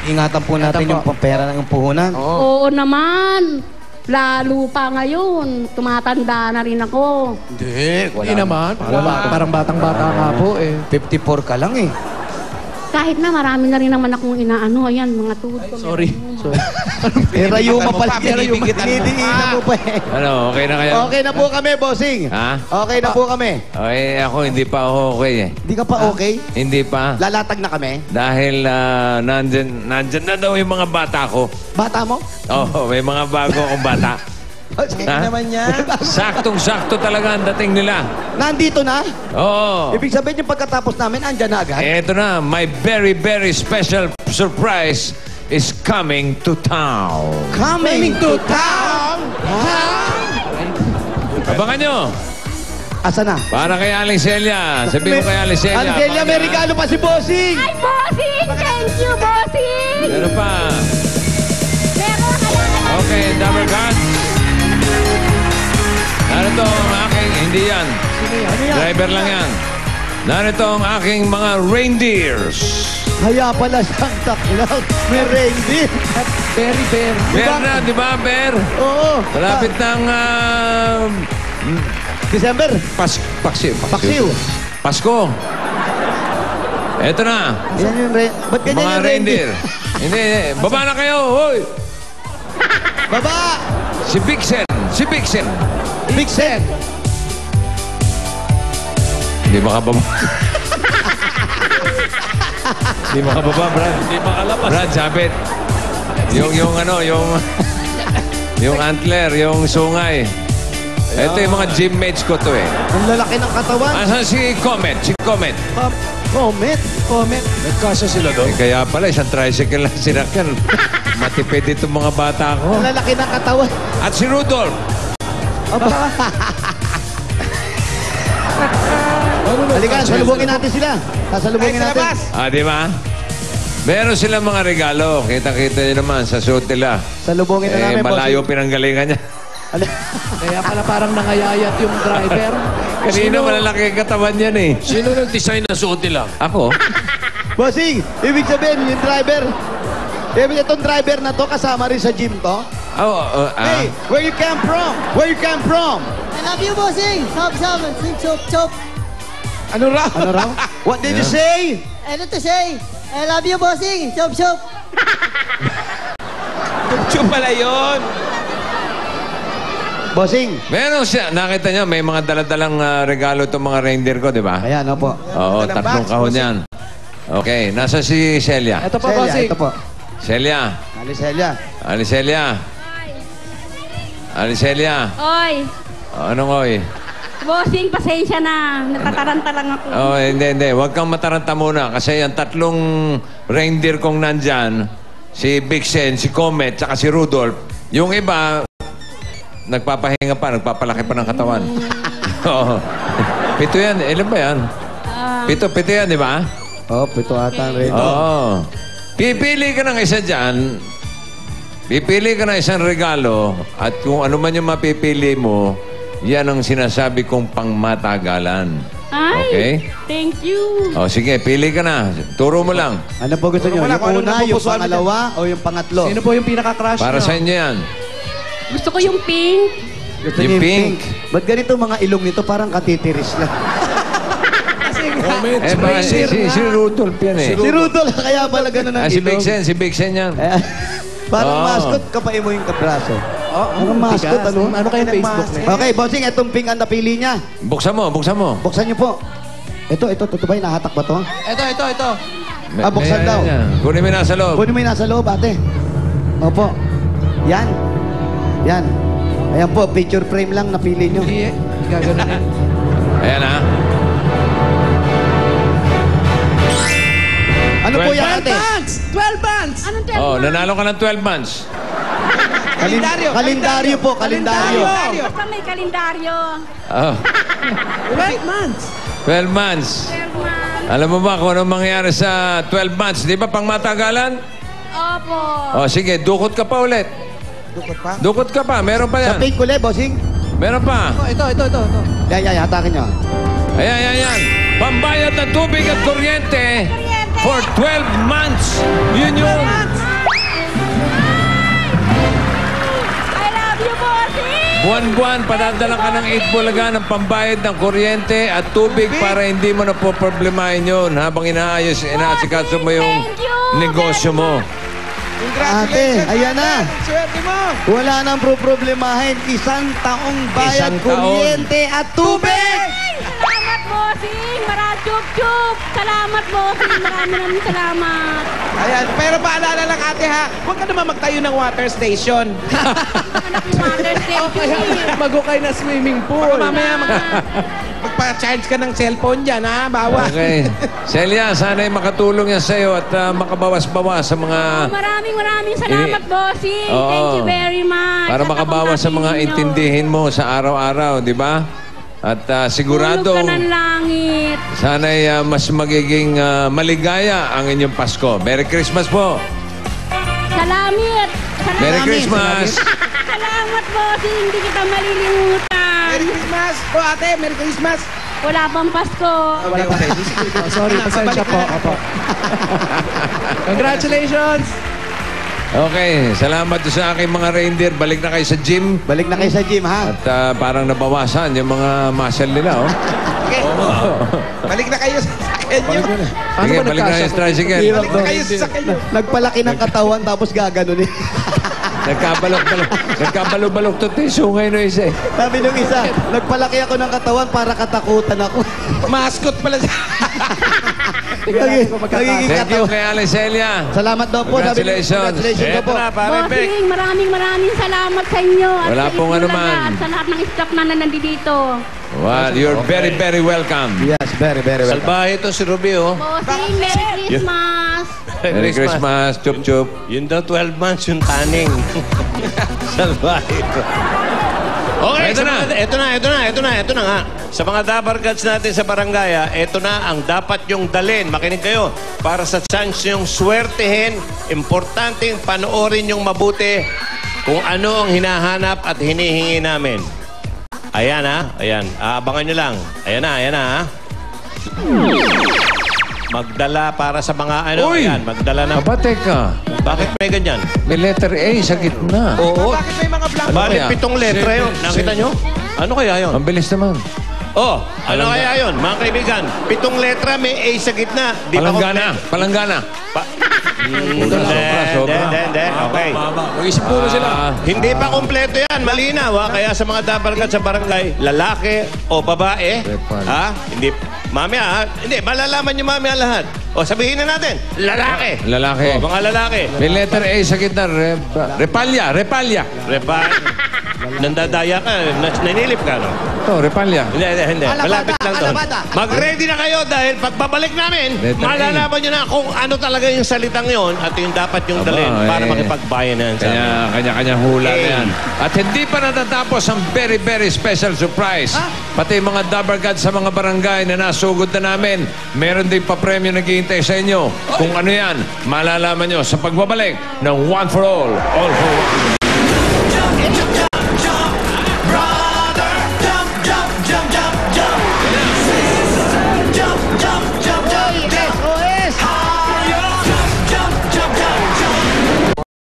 ingatan po natin yung pera ng puhunan. Oo naman. Lalo pa ngayon. Tumatanda na rin ako. Hindi naman. Parang batang-bata nga po eh. 54 ka lang eh. Kahit na marami na rin naman akong inaano. Ayan, mga tuhod ko. Sorry. Rayuma pala. Pinipigitan mo pa eh. Ano, okay na kayo? Okay na po kami, bossing. Ha? Okay na po kami. Okay, ako hindi pa ako okay eh. Hindi ka pa okay? Hindi pa. Lalatag na kami? Dahil nandyan na daw yung mga bata ko. Bata mo? Oo, may mga bago akong bata. Sige naman yan. Saktong-sakto talaga ang dating nila. Nandito na? Oo. Ibig sabihin yung pagkatapos namin, andyan na agad? Eto na, my very, very special surprise is coming to town. Coming to town? Abangan nyo. Asa na? Para kay Aling Celia. Sabihin mo kay Aling Celia. Aling Celia, may regalo pa si Bossing! Ay, bossing! Thank you, bossing! Meron pa. Meron ka lang. Okay, Dumber God. Narito ang aking, hindi yan. Driver lang yan. Narito ang aking mga reindeers. Kaya pala siyang taklaw. May reindeer. Very, very. Bear na, di ba, Bear? Oo. Malapit ng December. Paksiw. Pasko. Eto na. Yan yung ba't ganyan Mga yung reindeer. Hindi. Baba na kayo. Hoy! Baba! Si Vixen. Vixen. Hindi makababa. Hindi makababa, Brad. Hindi makalabas. Brad, sabit. Yung antler, yung sungay. Ito yung mga gym mates ko to eh. Ang lalaki ng katawan. Asan si Comet? Comet. Nagkasya sila doon. Kaya pala, isang tricycle lang sinakyan. Matipid itong mga bata ko. Ang lalaki ng katawan. At si Rudolph. Halika, salubungin natin sila. Sasalubungin natin. Di ba? Meron silang mga regalo. Kita-kita nyo naman sa suot nila. Salubungin na namin, malayo pinanggalingan niya. Kaya pala parang nangayayat yung driver. Kanina malalaki katawan yan eh. Sino nag-design ng suot nila? Ako? Bossing, ibig sabihin, yung driver. Itong driver na to, kasama rin sa gym to. Hey, where you come from? I love you, bossing. Chop, chop, chop. Ano raw? What did you say? Ano to say? I love you, bossing. Chop, chop. Chup pala yun. Bossing. Meron siya. Nakita niyo, may mga daladalang regalo itong mga reindeer ko, di ba? Ayan, opo. Oo, tatlong kahon yan. Okay, nasa si Celia. Ito po, bossing. Ito po. Celia. Alicelia. Oy, Anong oy? bossing, pasensya na. Natataranta lang ako. Oh, hindi. Huwag kang mataranta muna kasi ang tatlong reindeer kong nandyan, si Vixen, si Comet, saka si Rudolph, yung iba, nagpapahinga pa, nagpapalaki pa ng katawan. Oo. Pito yan. Ilan ba yan? Pito yan, di ba? Oh, pito ata rin. Oo. Pipili ka ng isa dyan. Pipili ka ng isang regalo at kung ano man yung mapipili mo, yan ang sinasabi kong pangmatagalan. Ay, Okay? thank you. O, sige, pili ka na. Turo mo lang. Ano po gusto nyo? Yung una, yung pangalawa, o yung pangatlo? Sino po yung pinaka-crush Para nyo? sa inyo yan. Gusto ko yung pink. Gusto Yung nyo pink. Ba't ganito mga ilong nito parang katitiris lang? Si Rudolph yan eh. Si Rudolph, kaya pala ganun ang Si ilong. Vixen yan. Parang Oo. mascot, kapain mo yung kabraso. Parang mascot, Tigas. ano? Ano kayong Facebook na? Okay, bossing, itong pink ang napili niya. Buksan mo. Buksan niyo po. Ito, ba? Nahatak ba to? Ito. Buksan daw. Kunin mo na sa loob. Kunin mo yung nasa loob, ate. Opo. Yan. Ayan po, picture frame lang napili nyo. Hindi eh. Gaganunin. Ayan ha. Ano po yan, ate? 12 months! Anong Oh, nanalo ka ng 12 months. Kalendaryo po, kalendaryo. Basta may kalendaryo. Oh, 12 months! 12 months. Alam mo ba kung anong mangyayari sa 12 months? Di ba pang matagalan? Opo. Oh, sige, dukot ka pa ulit. Dukot ka pa. Meron pa Sa yan. pink ulit, bossing. Meron pa. Yan, hatakin nyo. Ayan. Pambayad ng tubig at kuryente for 12 months. Yun yung Buwan-buwan, padadala ka ng 8 bulaga ng pambayad ng kuryente at tubig para hindi mo na po problemahin yun habang inaasikaso mo yung Thank you negosyo mo. Ate, ayan na. Swerte mo. Wala nang problemahin. Isang taong bayad, Isang taon. kuryente at tubig! Salamat, bossing! Chup-chup! Salamat, bossing! Maraming salamat! Ayan, pero paalala lang ate ha, huwag ka naman magtayo ng water station. Anak yung mother safety! Magukay na swimming Baka pool. mamaya magpa-charge ka ng cellphone dyan ha, bawal. Okay. Celia, sana'y makatulong yan sa'yo at makabawas-bawas sa mga... Maraming salamat, bossing! Oo. Thank you very much! Para At makabawas sa akong mga nakikinig nyo. intindihin mo sa araw-araw, di ba? At Tulog siguradong ka ng langit! sana'y mas magiging maligaya ang inyong Pasko. Merry Christmas po! Salamat! Merry Christmas! Salamat, bossing! Hindi kita malilimutan! Merry Christmas po ate, Merry Christmas. Wala pang Pasko! Okay, okay. Oh, sorry, pasensya po. Opo. Congratulations! Okay, salamat sa aking mga reindeer. Balik na kayo sa gym. Balik na kayo sa gym, ha? At parang nabawasan yung mga muscle nila, oh. Okay. Balik na kayo sa sakyan nyo. Sige, balik na kayo sa tricycle. Balik na kayo sa sakyan nyo. Nagpalaki ng katawan tapos gaganon eh. Nagkabalok-balok to sungay no isa eh. Sabi nung isa, nagpalaki ako ng katawan para katakutan ako. Mascot pala siya. Nagiging Thank you katawan. kay Alicelia. Salamat daw po. Sabi nung- Congratulations. Congratulations daw po. Bossing, maraming salamat sa inyo. At Wala sa pong inyo anuman. talaga, at sa lahat ng staff na nandito. Well, you're very, very welcome. Yes, very welcome. Salbahe ito si Ruby, oh. Bossing, Merry Christmas! Merry Christmas. Chup-chup. Yun daw 12 months yung taning. Salbahe ito. Okay, Ito na. Ito na nga. Sa mga dabargads natin sa barangay, ito na ang dapat yung dalin. Makinig kayo. Para sa chance yung swertehin, importanteng panoorin yung mabuti kung ano ang hinahanap at hinihingi namin. Ayan ha, ayan. Aabangan nyo lang. Ayan na ha. Magdala para sa mga ano, Uy! ayan. Magdala ng... Aba, teka. Bakit may ganyan? May letter A sa gitna. Oo. Bakit may mga blank? Ano Balik kaya? 7 letra yun. Nakita nyo? Ano kaya yun? Ang bilis naman. Oh, ano kaya yun? Mga kaibigan, 7 letra, may A sa gitna. Di ba Palanggana. Palanggana. Sobra. Hindi. Okay. Mag-isip puro sila. Hindi pa kompleto yan. Malinaw, ha? Kaya sa mga dabarkat sa barangay, lalaki o babae, Repal. ha? Hindi. Mamaya, ha? Hindi, malalaman nyo mamaya lahat. O, sabihin na natin, lalaki. Lalaki. O, mga lalaki. May letter A sa gitna. Repalya. Repalya. Repa. Nandadaya ka, nanilip ka, no? Ito, repalya. Hindi. Malapit lang doon. alabada. Mag-ready na kayo dahil pagbabalik namin, Letter A. malalaman nyo na kung ano talaga yung salitang yon at yung dapat yung Aba, dalhin para eh. makipagbayan na yan sa amin. Kanya, kanya-kanya hula na A. yan. At hindi pa natatapos ang very, very special surprise. Pati mga dabargad sa mga barangay na nasugod na namin, meron din pa premyo naghihintay sa inyo. Kung ano yan, malalaman nyo sa pagbabalik ng One for All for One.